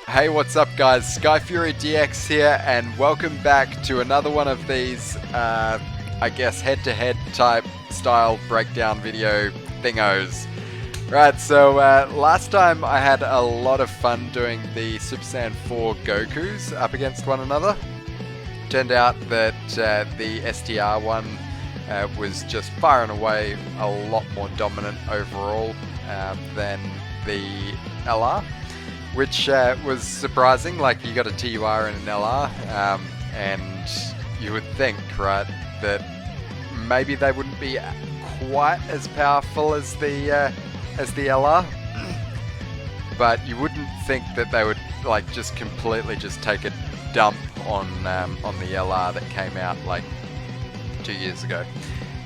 Hey, what's up guys? SkyfuryDX here, and welcome back to another one of these, I guess, head-to-head type style breakdown video thingos. Right, so last time I had a lot of fun doing the Super Saiyan 4 Gokus up against one another. Turned out that the STR one was just far and away a lot more dominant overall than the LR. Which was surprising. Like, you got a TUR and an LR, and you would think, right, that maybe they wouldn't be quite as powerful as the LR, but you wouldn't think that they would like just completely just take a dump on the LR that came out like 2 years ago.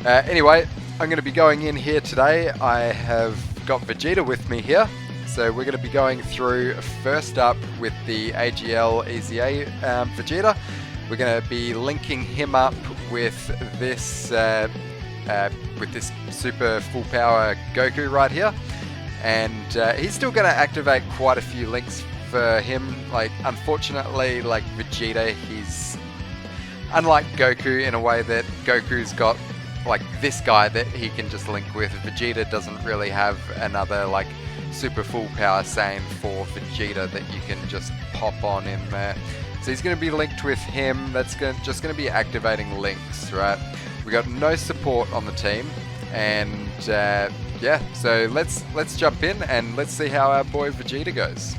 Anyway, I'm going to be going in here today. I have got Vegeta with me here. So we're going to be going through first up with the AGL EZA Vegeta. We're going to be linking him up with this super full power Goku right here, and he's still going to activate quite a few links for him. Like, unfortunately, like Vegeta, he's unlike Goku in a way that Goku's got like this guy that he can just link with. Vegeta doesn't really have another like super full power Saiyan 4 Vegeta that you can just pop on in there. So he's going to be linked with him. That's just going to be activating links, right? We got no support on the team, and yeah, so let's jump in and let's see how our boy Vegeta goes.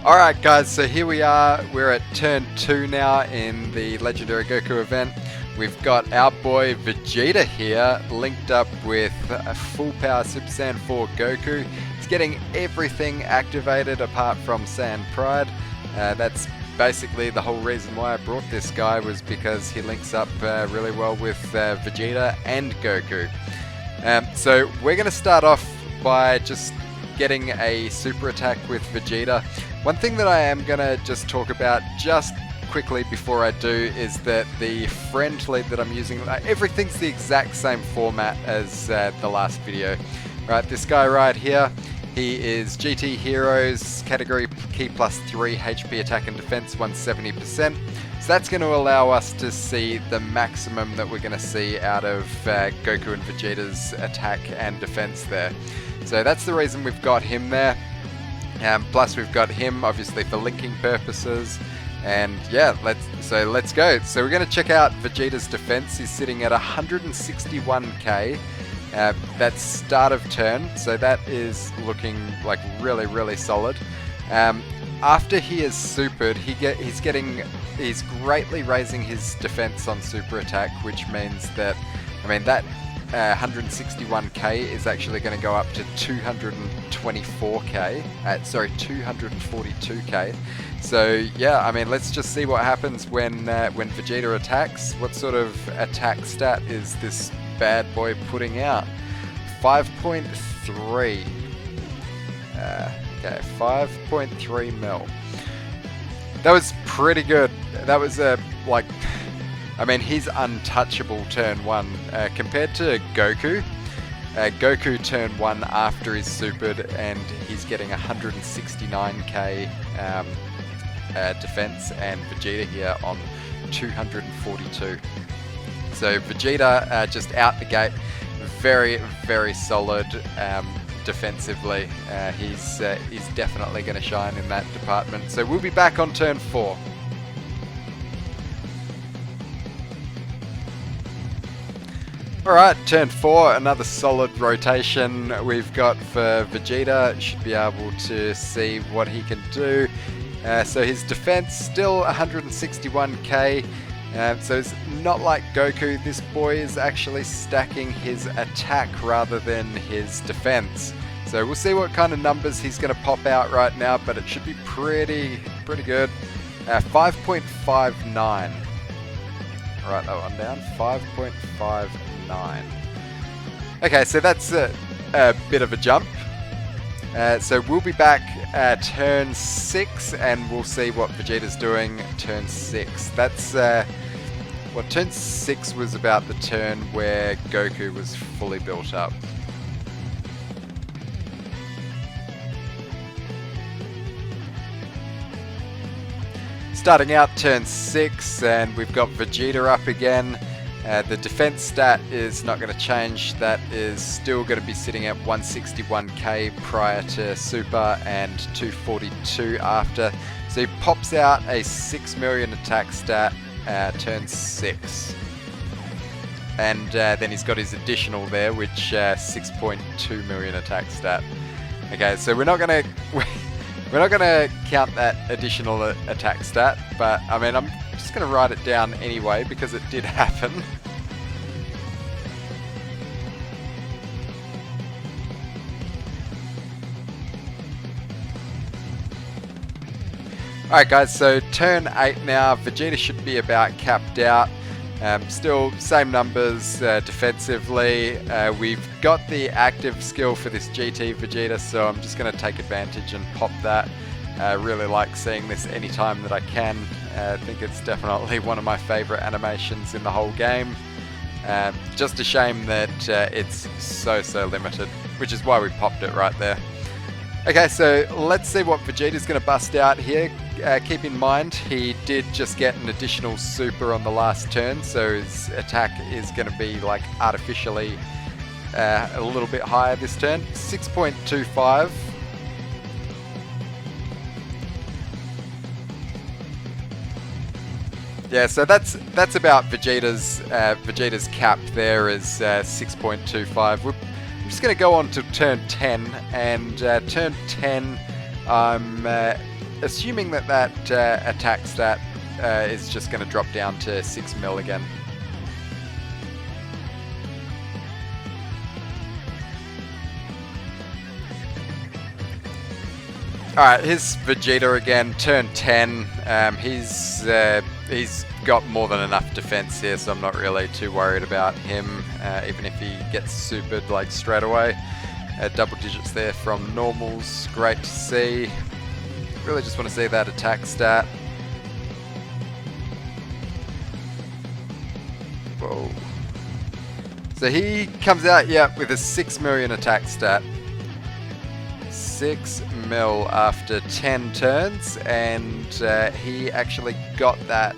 Alright guys, so here we are. We're at turn 2 now in the Legendary Goku event. We've got our boy Vegeta here linked up with a full power Super Saiyan 4 Goku. He's getting everything activated apart from Saiyan Pride. That's basically the whole reason why I brought this guy, was because he links up really well with Vegeta and Goku. So we're going to start off by just getting a super attack with Vegeta. One thing that I am going to just talk about just quickly before I do is that the friend lead that I'm using, everything's the exact same format as the last video. Right, this guy right here, he is GT Heroes, category Key +3, HP attack and defense 170%. So that's going to allow us to see the maximum that we're going to see out of Goku and Vegeta's attack and defense there. So that's the reason we've got him there. Plus we've got him obviously for linking purposes. And yeah, let's go. So we're going to check out Vegeta's defense. He's sitting at 161k. That's start of turn, so that is looking like really solid. After he is supered, he's greatly raising his defense on super attack, which means that, I mean, that 161k is actually going to go up to 224k. Sorry, 242k. So yeah, I mean, let's just see what happens when Vegeta attacks. What sort of attack stat is this bad boy putting out? 5.3. Okay, 5.3 mil. That was pretty good. That was like, I mean, he's untouchable turn 1 compared to Goku. Goku turn 1 after he's supered, and he's getting 169k defense, and Vegeta here on 242. So Vegeta just out the gate, very solid defensively. He's definitely going to shine in that department. So we'll be back on turn 4. Alright, turn 4, another solid rotation we've got for Vegeta. Should be able to see what he can do. So his defense still 161k. So it's not like Goku. This boy is actually stacking his attack rather than his defense. So we'll see what kind of numbers he's going to pop out right now, but it should be pretty good. 5.59. Write that one down. 5.59. Okay, so that's a bit of a jump. So we'll be back turn 6, and we'll see what Vegeta's doing turn 6. That's well, turn 6 was about the turn where Goku was fully built up. Starting out turn 6, and we've got Vegeta up again. The defense stat is not going to change. That is still going to be sitting at 161k prior to Super and 242 after. So he pops out a 6 million attack stat turn 6. And then he's got his additional there, which 6.2 million attack stat. Okay, so we're not going to count that additional attack stat, but I mean, I'm just going to write it down anyway because it did happen. Alright guys, so turn 8 now. Vegeta should be about capped out. Still same numbers defensively. We've got the active skill for this GT Vegeta, so I'm just going to take advantage and pop that. Really like seeing this anytime that I can. I think it's definitely one of my favourite animations in the whole game. Just a shame that it's so limited, which is why we popped it right there. Okay, so let's see what Vegeta's going to bust out here. Keep in mind, he did just get an additional super on the last turn, so his attack is going to be like artificially a little bit higher this turn. 6.25. Yeah, so that's about Vegeta's cap there is 6.25. We're just going to go on to turn 10, and turn 10, I'm assuming that attack stat is just going to drop down to 6 mil again. Alright, here's Vegeta again, turn 10. He's got more than enough defense here, so I'm not really too worried about him, even if he gets supered like straight away. Double digits there from normals, great to see. Really just want to see that attack stat. Whoa. So he comes out, yeah, with a 6 million attack stat. 6 mil after 10 turns, and he actually got that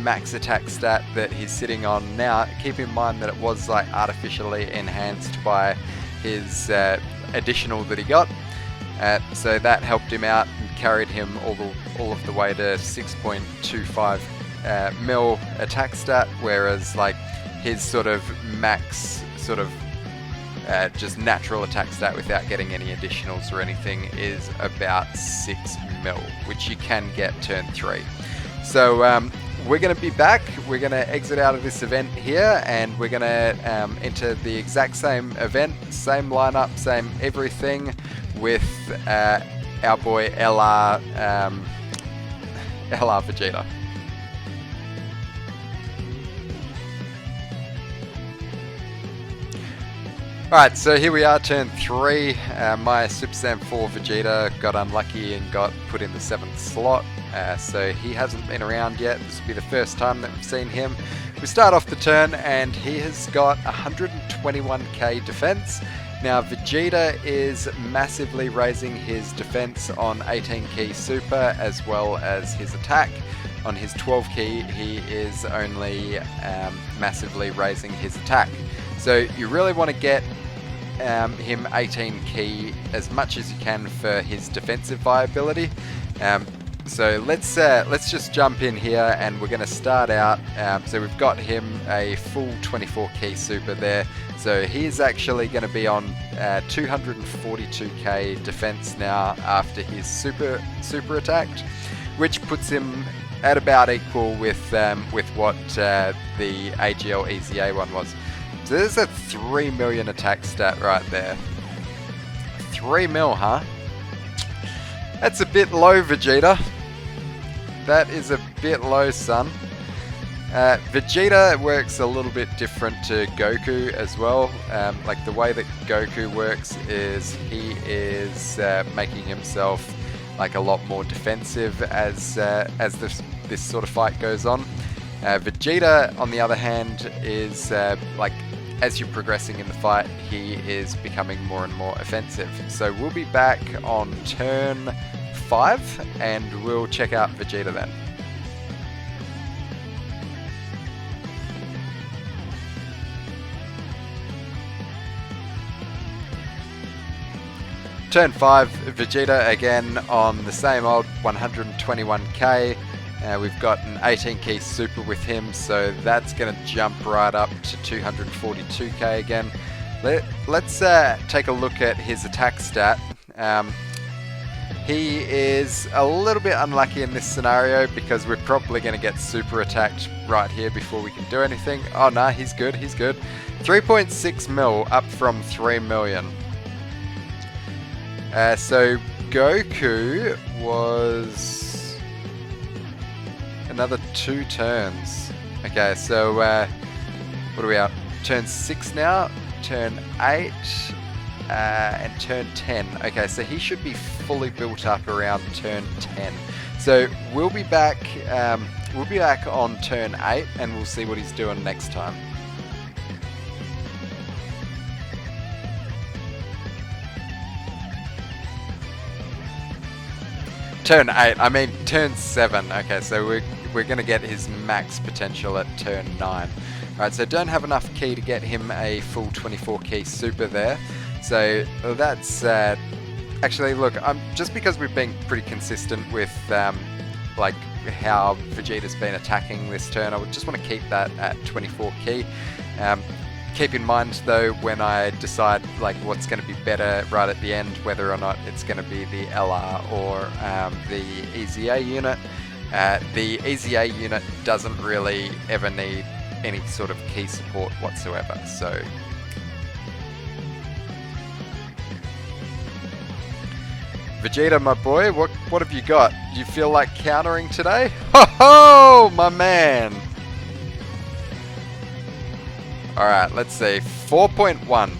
max attack stat that he's sitting on now. Keep in mind that it was like artificially enhanced by his additional that he got. So that helped him out and carried him all of the way to 6.25 mil attack stat, whereas like his sort of max sort of just natural attack stat without getting any additionals or anything is about 6 mil, which you can get turn 3. So we're going to be back. We're going to exit out of this event here, and we're going to enter the exact same event, same lineup, same everything, with our boy LR Vegeta. Alright, so here we are, turn 3. My Super Saiyan 4 Vegeta got unlucky and got put in the 7th slot, so he hasn't been around yet. This will be the first time that we've seen him. We start off the turn and he has got 121k defense. Now Vegeta is massively raising his defense on 18 key super as well as his attack. On his 12 key he is only massively raising his attack. So you really want to get him 18 key as much as you can for his defensive viability. So let's just jump in here, and we're going to start out. So we've got him a full 24 key super there. So he's actually going to be on 242k defense now after his super attacked, which puts him at about equal with what the AGL Easy A one was. So there's a 3 million attack stat right there. 3 mil, huh? That's a bit low, Vegeta. That is a bit low, son. Vegeta works a little bit different to Goku as well. Like the way that Goku works is he is making himself like a lot more defensive as this sort of fight goes on. Vegeta, on the other hand, is like as you're progressing in the fight, he is becoming more and more offensive. So we'll be back on turn 5 and we'll check out Vegeta then. Turn 5, Vegeta again on the same old 121k. We've got an 18 key super with him, so that's going to jump right up to 242k again. Let's take a look at his attack stat. He is a little bit unlucky in this scenario because we're probably going to get super attacked right here before we can do anything. Oh no, he's good, he's good. 3.6 mil up from 3 million. So Goku was another 2 turns. Okay, so what are we at? Turn 6 now, turn 8, and turn 10. Okay, so he should be fully built up around turn 10. So we'll be back on turn 8 and we'll see what he's doing next time. Turn 8, I mean turn 7. Okay, so we're going to get his max potential at turn 9. Alright, so don't have enough key to get him a full 24 key super there. So that's actually, look, just because we've been pretty consistent with like how Vegeta's been attacking this turn, I would just want to keep that at 24 key. Keep in mind though, when I decide like what's going to be better right at the end, whether or not it's going to be the LR or the EZA unit. The EZA unit doesn't really ever need any sort of key support whatsoever, so Vegeta, my boy, what have you got? You feel like countering today? Ho ho, my man! Alright, let's see. 4.1.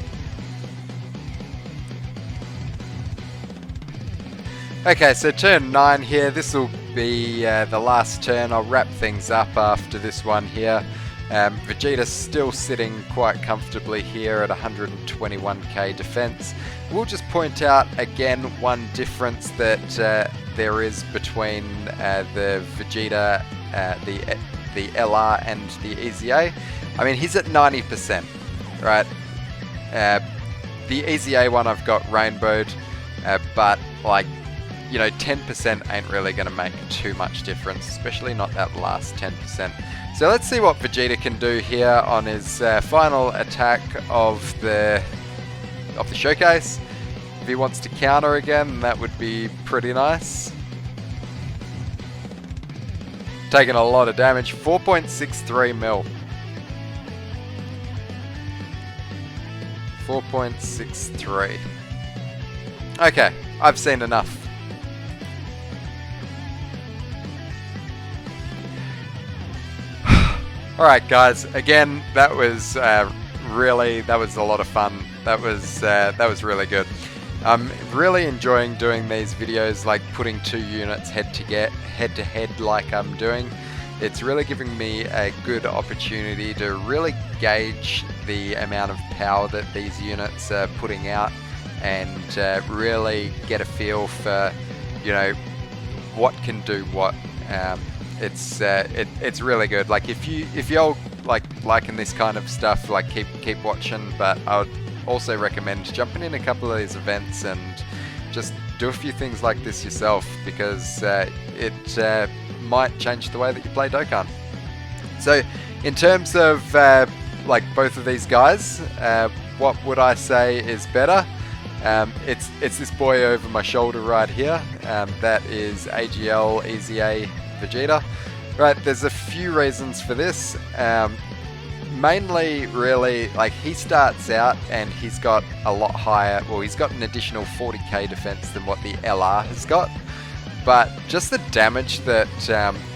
Okay, so turn 9 here. This will be the last turn. I'll wrap things up after this one here. Vegeta's still sitting quite comfortably here at 121k defense. We'll just point out again one difference that there is between the Vegeta, the LR and the EZA. I mean, he's at 90%, right? The EZA one I've got rainbowed, but like, you know, 10% ain't really going to make too much difference, especially not that last 10%. So let's see what Vegeta can do here on his final attack of the showcase. If he wants to counter again, that would be pretty nice. Taking a lot of damage, 4.63 mil. 4.63. Okay, I've seen enough. Alright guys, again, that was a lot of fun. That was really good. I'm really enjoying doing these videos, like putting 2 units head to head like I'm doing. It's really giving me a good opportunity to really gauge the amount of power that these units are putting out and really get a feel for, you know, what can do what. It's really good. Like if you're liking this kind of stuff, like keep watching. But I would also recommend jumping in a couple of these events and just do a few things like this yourself, because it might change the way that you play Dokkan. So in terms of like both of these guys, what would I say is better? It's this boy over my shoulder right here. That is AGL EZA Vegeta. Right, there's a few reasons for this. Mainly, really, like he starts out and he's got a lot higher, well, he's got an additional 40k defense than what the LR has got. But just the damage that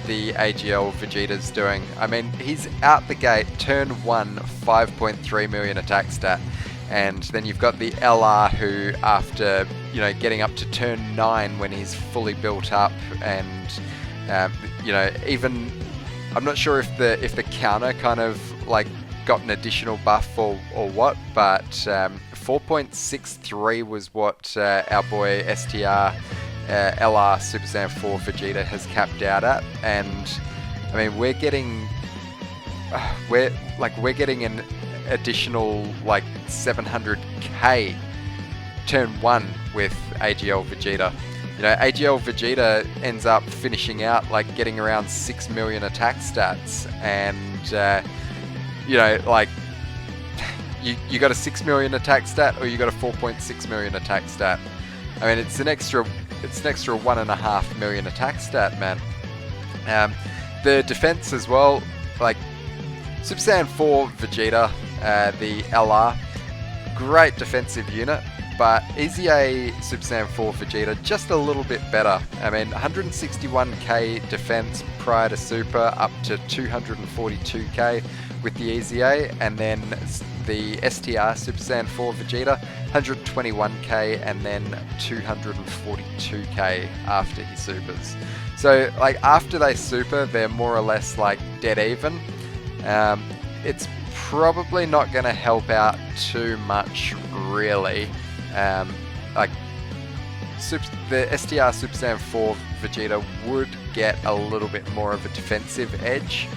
the AGL Vegeta's doing, I mean, he's out the gate, turn 1, 5.3 million attack stat. And then you've got the LR who, after, you know, getting up to turn 9 when he's fully built up, and you know, even I'm not sure if the counter kind of like got an additional buff or what, but 4.63 was what our boy STR LR Super Saiyan 4 Vegeta has capped out at. And I mean, we're getting an additional like 700k turn 1 with AGL Vegeta. You know, AGL Vegeta ends up finishing out like getting around 6 million attack stats, and you know, like you got a 6 million attack stat or you got a 4.6 million attack stat. I mean, it's an extra 1.5 million attack stat, man. The defense as well, like Super Saiyan 4 Vegeta, the LR, great defensive unit, but Easy A Super Saiyan 4 Vegeta just a little bit better. I mean, 161k defense prior to Super, up to 242k with the Easy A, and then the STR Super Saiyan 4 Vegeta, 121k and then 242k after he supers. So like after they super, they're more or less like dead even. It's probably not going to help out too much, really. Like the STR Super Saiyan 4 Vegeta would get a little bit more of a defensive edge,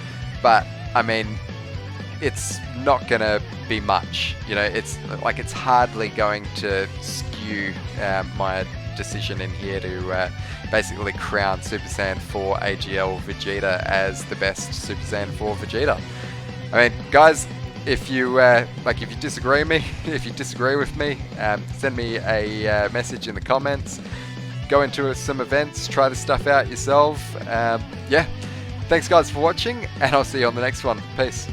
but I mean, it's not going to be much. You know, it's like it's hardly going to skew my decision in here to basically crown Super Saiyan 4 AGL Vegeta as the best Super Saiyan 4 Vegeta. I mean, guys, if you if you disagree with me, send me a message in the comments. Go into some events, try this stuff out yourself. Yeah, thanks guys for watching, and I'll see you on the next one. Peace.